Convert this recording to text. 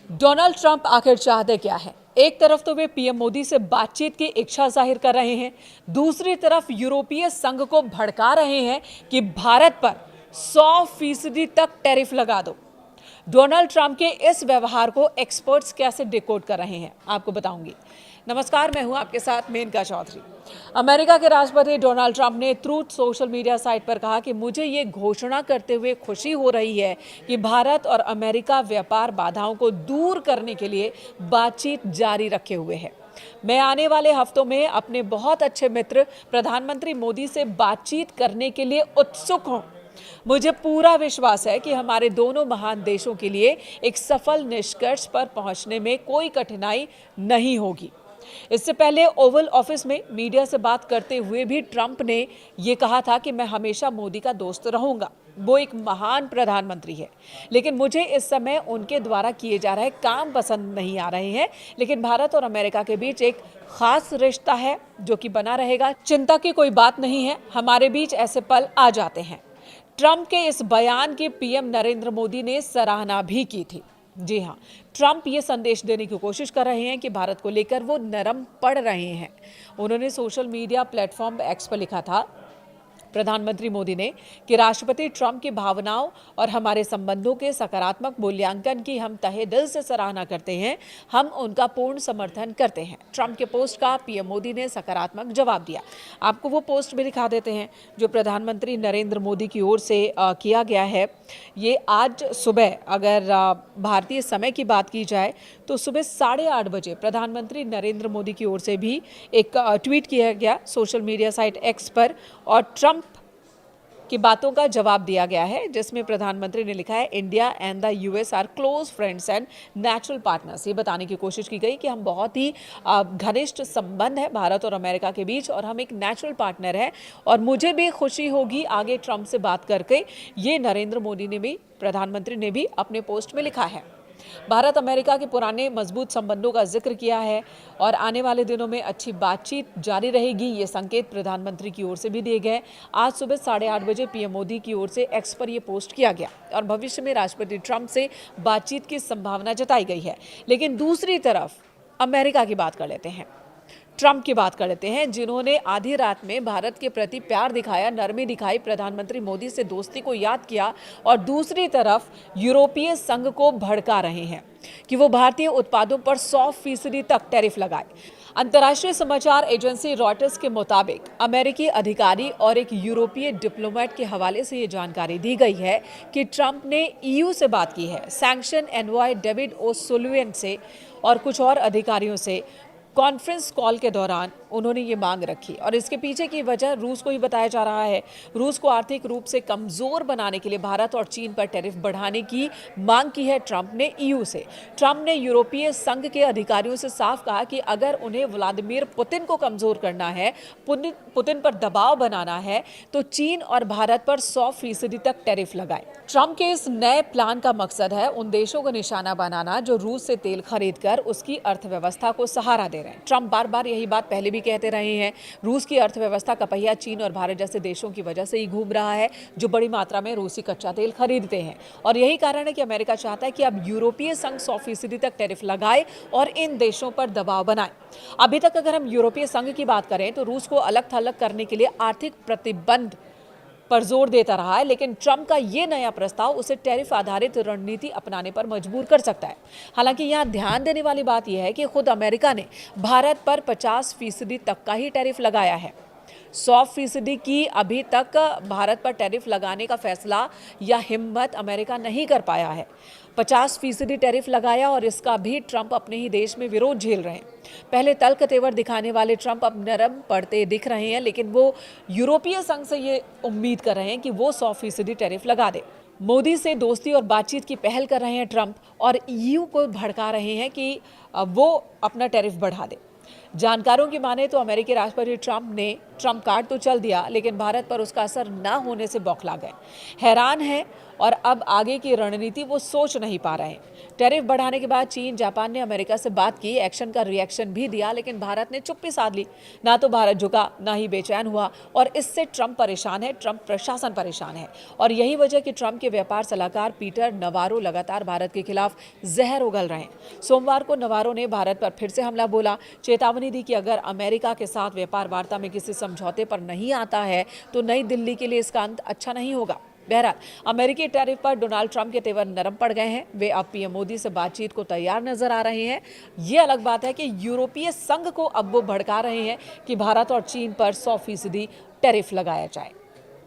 Donald Trump आखिर चाहते क्या है? एक तरफ तो वे पीएम मोदी से बातचीत की इच्छा जाहिर कर रहे हैं, दूसरी तरफ यूरोपीय संघ को भड़का रहे हैं कि भारत पर 100% तक टैरिफ लगा दो। डोनाल्ड ट्रंप के इस व्यवहार को एक्सपर्ट्स कैसे डिकोड कर रहे हैं, आपको बताऊंगी। नमस्कार, मैं हूं आपके साथ मेनका चौधरी। अमेरिका के राष्ट्रपति डोनाल्ड ट्रंप ने ट्रूथ सोशल मीडिया साइट पर कहा कि मुझे ये घोषणा करते हुए खुशी हो रही है कि भारत और अमेरिका व्यापार बाधाओं को दूर करने के लिए बातचीत जारी रखे हुए है। मैं आने वाले हफ्तों में अपने बहुत अच्छे मित्र प्रधानमंत्री मोदी से बातचीत करने के लिए उत्सुक हूं। मुझे पूरा विश्वास है कि हमारे दोनों महान देशों के लिए एक सफल निष्कर्ष पर पहुंचने में कोई कठिनाई नहीं होगी। इससे पहले ओवल ऑफिस में मीडिया से बात करते हुए भी ट्रंप ने यह कहा था कि मैं हमेशा मोदी का दोस्त रहूंगा। वो एक महान प्रधानमंत्री है, लेकिन मुझे इस समय उनके द्वारा किए जा रहे काम पसंद नहीं आ रहे हैं। लेकिन भारत और अमेरिका के बीच एक खास रिश्ता है जो कि बना रहेगा। चिंता की कोई बात नहीं है, हमारे बीच ऐसे पल आ जाते हैं। ट्रंप के इस बयान की पीएम नरेंद्र मोदी ने सराहना भी की थी। जी हां, ट्रंप ये संदेश देने की कोशिश कर रहे हैं कि भारत को लेकर वो नरम पड़ रहे हैं। उन्होंने सोशल मीडिया प्लेटफॉर्म एक्स पर लिखा था, प्रधानमंत्री मोदी ने, कि राष्ट्रपति ट्रंप की भावनाओं और हमारे संबंधों के सकारात्मक मूल्यांकन की हम तहे दिल से सराहना करते हैं। हम उनका पूर्ण समर्थन करते हैं। ट्रंप के पोस्ट का पीएम मोदी ने सकारात्मक जवाब दिया। आपको वो पोस्ट भी दिखा देते हैं जो प्रधानमंत्री नरेंद्र मोदी की ओर से किया गया है। ये आज सुबह, अगर भारतीय समय की बात की जाए तो सुबह 8:30 बजे प्रधानमंत्री नरेंद्र मोदी की ओर से भी एक ट्वीट किया गया सोशल मीडिया साइट एक्स पर, और ट्रंप की बातों का जवाब दिया गया है, जिसमें प्रधानमंत्री ने लिखा है, India and the US are close friends and natural partners. ये बताने की कोशिश की गई कि हम बहुत ही घनिष्ठ संबंध है भारत और अमेरिका के बीच, और हम एक नेचुरल पार्टनर है, और मुझे भी खुशी होगी आगे ट्रंप से बात करके। ये नरेंद्र मोदी ने भी, प्रधानमंत्री ने भी अपने पोस्ट में लिखा है। भारत अमेरिका के पुराने मजबूत संबंधों का जिक्र किया है और आने वाले दिनों में अच्छी बातचीत जारी रहेगी। ये संकेत प्रधानमंत्री की ओर से भी दिए गए। आज सुबह 8:30 बजे पीएम मोदी की ओर से एक्स पर यह पोस्ट किया गया और भविष्य में राष्ट्रपति ट्रंप से बातचीत की संभावना जताई गई है। लेकिन दूसरी तरफ अमेरिका की बात कर लेते हैं, ट्रंप की बात कर लेते हैं, जिन्होंने आधी रात में भारत के प्रति प्यार दिखाया, नरमी दिखाई, प्रधानमंत्री मोदी से दोस्ती को याद किया, और दूसरी तरफ यूरोपीय संघ को भड़का रहे हैं कि वो भारतीय उत्पादों पर 100% तक टैरिफ लगाए। अंतर्राष्ट्रीय समाचार एजेंसी रॉयटर्स के मुताबिक अमेरिकी अधिकारी और एक यूरोपीय डिप्लोमेट के हवाले से ये जानकारी दी गई है कि ट्रंप ने ईयू से बात की है, सैंक्शन एनवॉय डेविड ओ'सुलिवन से और कुछ और अधिकारियों से। कॉन्फ्रेंस कॉल के दौरान उन्होंने ये मांग रखी, और इसके पीछे की वजह रूस को ही बताया जा रहा है। रूस को आर्थिक रूप से कमजोर बनाने के लिए भारत और चीन पर टैरिफ बढ़ाने की मांग की है ट्रंप ने ईयू से। ट्रंप ने यूरोपीय संघ के अधिकारियों से साफ कहा कि अगर उन्हें व्लादिमीर पुतिन को कमजोर करना है, पुतिन पर दबाव बनाना है, तो चीन और भारत पर 100% तक टैरिफ लगाए। ट्रंप के इस नए प्लान का मकसद है उन देशों को निशाना बनाना जो रूस से तेल खरीद कर उसकी अर्थव्यवस्था को सहारा दे रहे हैं। ट्रंप बार बार यही बात पहले भी कहते रहे हैं। रूस की अर्थव्यवस्था का पहिया चीन और भारत जैसे देशों की वजह से ही घूम रहा है, जो बड़ी मात्रा में रूसी कच्चा तेल खरीदते हैं, और यही कारण है कि अमेरिका चाहता है कि अब यूरोपीय संघ 100% तक टैरिफ लगाए और इन देशों पर दबाव बनाए। अभी तक अगर हम यूरोपीय संघ की बात करें तो रूस को अलग थलग करने के लिए आर्थिक प्रतिबंध पर जोर देता रहा है, लेकिन ट्रंप का ये नया प्रस्ताव उसे टैरिफ आधारित रणनीति अपनाने पर मजबूर कर सकता है। हालांकि यहाँ ध्यान देने वाली बात यह है कि खुद अमेरिका ने भारत पर 50% तक का ही टैरिफ लगाया है। 100% की अभी तक भारत पर टैरिफ लगाने का फैसला या हिम्मत अमेरिका नहीं कर पाया है। 50% टैरिफ लगाया, और इसका भी ट्रंप अपने ही देश में विरोध झेल रहे हैं। पहले तल्ख तेवर दिखाने वाले ट्रंप अब नरम पड़ते दिख रहे हैं, लेकिन वो यूरोपीय संघ से ये उम्मीद कर रहे हैं कि वो 100% टैरिफ लगा दे। मोदी से दोस्ती और बातचीत की पहल कर रहे हैं ट्रंप, और ईयू को भड़का रहे हैं कि वो अपना टैरिफ बढ़ा दे। जानकारों की माने तो अमेरिकी राष्ट्रपति ट्रंप ने ट्रंप कार्ड तो चल दिया, लेकिन भारत पर उसका असर न होने से बौखला गए, हैरान है और अब आगे की रणनीति वो सोच नहीं पा रहे हैं। टैरिफ बढ़ाने के बाद चीन, जापान ने अमेरिका से बात की, एक्शन का रिएक्शन भी दिया, लेकिन भारत ने चुप्पी साध ली। ना तो भारत झुका, ना ही बेचैन हुआ, और इससे ट्रंप परेशान है, ट्रंप प्रशासन परेशान है। और यही वजह कि ट्रंप के व्यापार सलाहकार पीटर नवारो लगातार भारत के खिलाफ जहर उगल रहे हैं। सोमवार को नवारो ने भारत पर फिर से हमला बोला, चेतावनी दी कि अगर अमेरिका के साथ व्यापार वार्ता में किसी समझौते पर नहीं आता है तो नई दिल्ली के लिए इसका अंत अच्छा नहीं होगा। बहरहाल, अमेरिकी टैरिफ पर डोनाल्ड ट्रंप के तेवर नरम पड़ गए हैं। वे अब पीएम मोदी से बातचीत को तैयार नजर आ रहे हैं। ये अलग बात है कि यूरोपीय संघ को अब वो भड़का रहे हैं कि भारत और चीन पर 100% टैरिफ लगाया जाए।